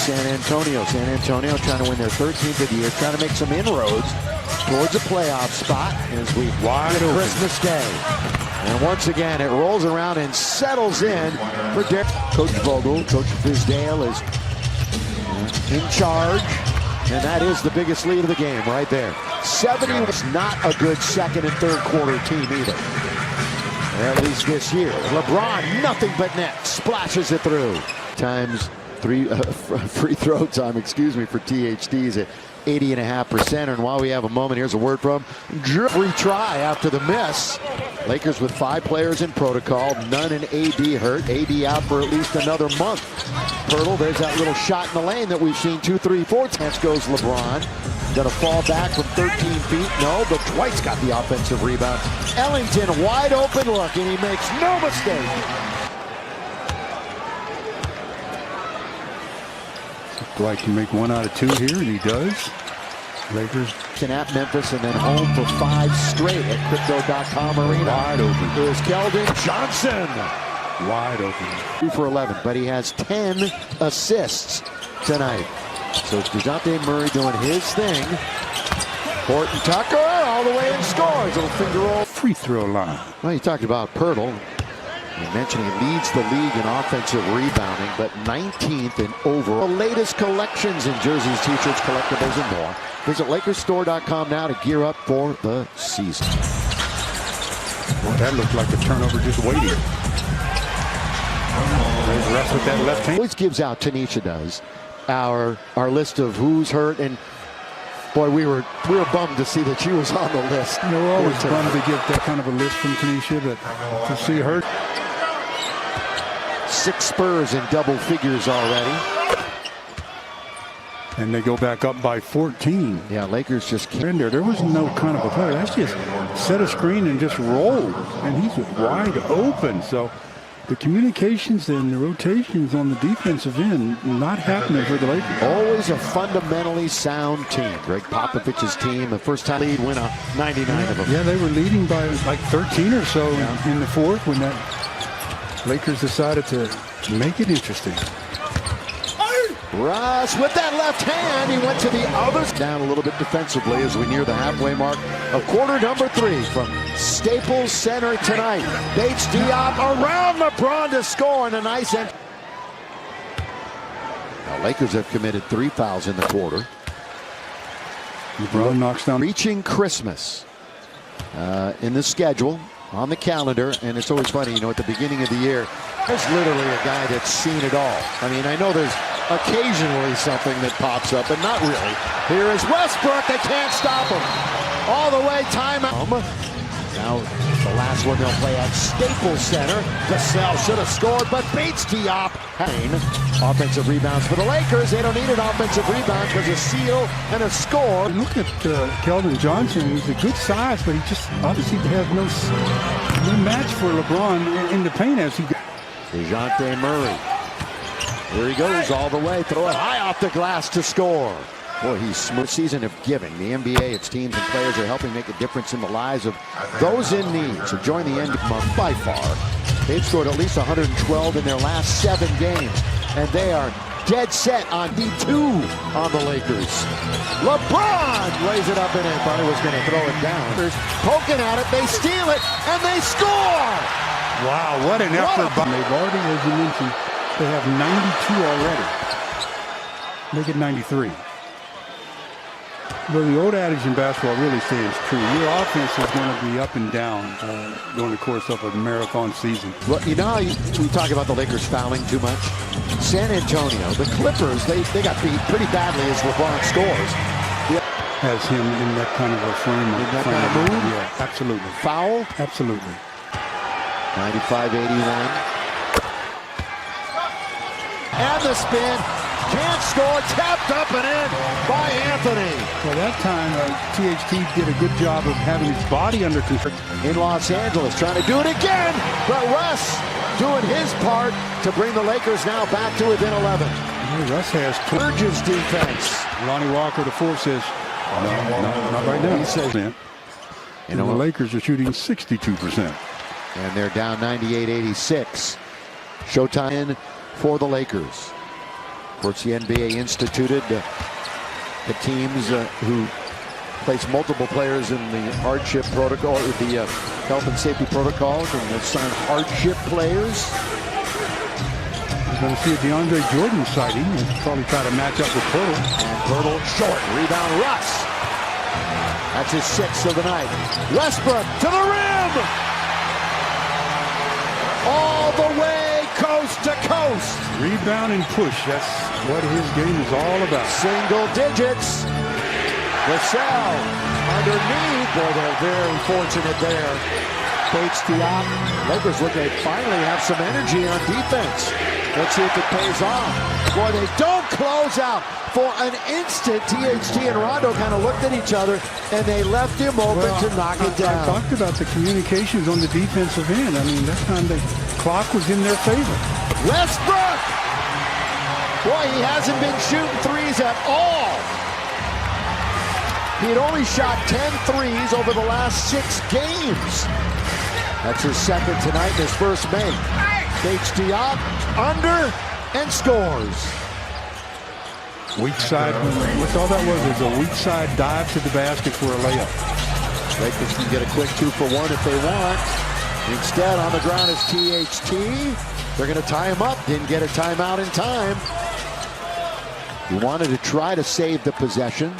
San Antonio. San Antonio trying to win their 13th of the year, trying to make some inroads towards a playoff spot as we wide Christmas Day. And once again, it rolls around and settles in for Coach Vogel. Coach Fizdale is in charge, and that is the biggest lead of the game right there. 70 was not a good second and third quarter team either, at least this year. LeBron, nothing but net, splashes it through. Times free throw time, for THDs at 80.5%. And while we have a moment, here's a word from Drew. Retry after the miss. Lakers with 5 players in protocol, none in AD hurt. AD out for at least another month. Pirtle, there's that little shot in the lane that we've seen 2, 3, 4 times. Goes LeBron. Gonna fall back from 13 feet. No, but Dwight's got the offensive rebound. Ellington, wide open look, and he makes no mistake. Dwight can make 1 out of 2 here, and he does. Lakers at Memphis and then home for 5 straight at Crypto.com Arena. Wide open. Here's Keldon Johnson. Wide open. 2 for 11, but he has 10 assists tonight. So it's DeJounte Murray doing his thing. Horton Tucker all the way and scores. Little finger roll. Free throw line. Well, you talked about Pirtle. You mentioned he leads the league in offensive rebounding, but 19th in overall. The latest collections in jerseys, t-shirts, collectibles, and more. Visit LakersStore.com now to gear up for the season. Boy, that looked like a turnover just waiting. Rest with that left hand. Always gives out, Tanisha does, our list of who's hurt, and boy, we were bummed to see that she was on the list. You know, we're always bummed to get that kind of a list from Tanisha, but to see her. 6 Spurs in double figures already. And they go back up by 14. Yeah, Lakers just can't. There was no kind of a player. That's just set a screen and just roll. And he's wide open. So the communications and the rotations on the defensive end not happening for the Lakers. Always a fundamentally sound team. Greg Popovich's team, the first time lead, win a 99 of them. Yeah, they were leading by like 13 or so in the fourth when that Lakers decided to make it interesting. Russ with that left hand, he went to the other. Down a little bit defensively as we near the halfway mark of quarter number 3 from Staples Center tonight. Bates Diop around LeBron to score, and a nice end. Now Lakers have committed 3 fouls in the quarter. LeBron knocks down. Reaching Christmas in the schedule, on the calendar, and it's always funny, you know, at the beginning of the year, there's literally a guy that's seen it all. I mean, I know there's occasionally something that pops up, but not really. Here is Westbrook. They can't stop him. All the way, timeout. Now, the last one they'll play at Staples Center. Vassell should have scored, but Bates Diop. Offensive rebounds for the Lakers. They don't need an offensive rebound because a steal and a score. Look at Keldon Johnson. He's a good size, but he just obviously has no match for LeBron in the paint as he goes. DeJounte Murray. Here he goes all the way. Throw it high off the glass to score. Boy, he's smooth. Season of giving. The NBA, its teams and players are helping make a difference in the lives of those in need. So join the end of the month by far. They've scored at least 112 in their last 7 games. And they are dead set on D2 on the Lakers. LeBron lays it up and in. Thought he was going to throw it down. Poking at it. They steal it. And they score. Wow, what an effort. They've already, as you mentioned, they have 92 already. Make it 93. Well, the old adage in basketball really stands true. Your offense is going to be up and down during the course of a marathon season. Well, you know, we talk about the Lakers fouling too much. San Antonio, the Clippers, they got beat pretty badly as LeBron scores. Has him in that kind of a frame. In that kind of mood? Yeah, absolutely. Foul? Absolutely. 95-81. And the spin. Can't score. Tapped up and in by Anthony. Well, that time, THT did a good job of having his body under control. In Los Angeles, trying to do it again. But Russ doing his part to bring the Lakers now back to within 11. Yeah, Russ has Burgess defense. Lonnie Walker, the force says, not right now. He says, and the Lakers are shooting 62%. And they're down 98-86. Showtime in for the Lakers. Of course, the NBA instituted the teams who place multiple players in the hardship protocol, the health and safety protocols, and assign hardship players. We're going to see a DeAndre Jordan sighting. He'll probably try to match up with Pirtle. And Pirtle short. Rebound, Russ. That's his 6th of the night. Westbrook to the rim. All the way coast to coast. Rebound and push. That's what his game is all about. Single digits. Vassell underneath. Boy, they're very fortunate there. QTR. Lakers look like finally have some energy on defense. Let's see if it pays off. Boy, they don't close out. For an instant, THT and Rondo kind of looked at each other, and they left him open to knock it down. I talked about the communications on the defensive end. I mean, that time the clock was in their favor. Westbrook! Boy, he hasn't been shooting threes at all. He had only shot 10 threes over the last 6 games. That's his 2nd tonight and his 1st make. HDR under and scores. Weak side. What's all that was a weak side dive to the basket for a layup. Lakers can get a quick 2 for 1 if they want. Instead, on the ground is THT. They're going to tie him up. Didn't get a timeout in time. He wanted to try to save the possession.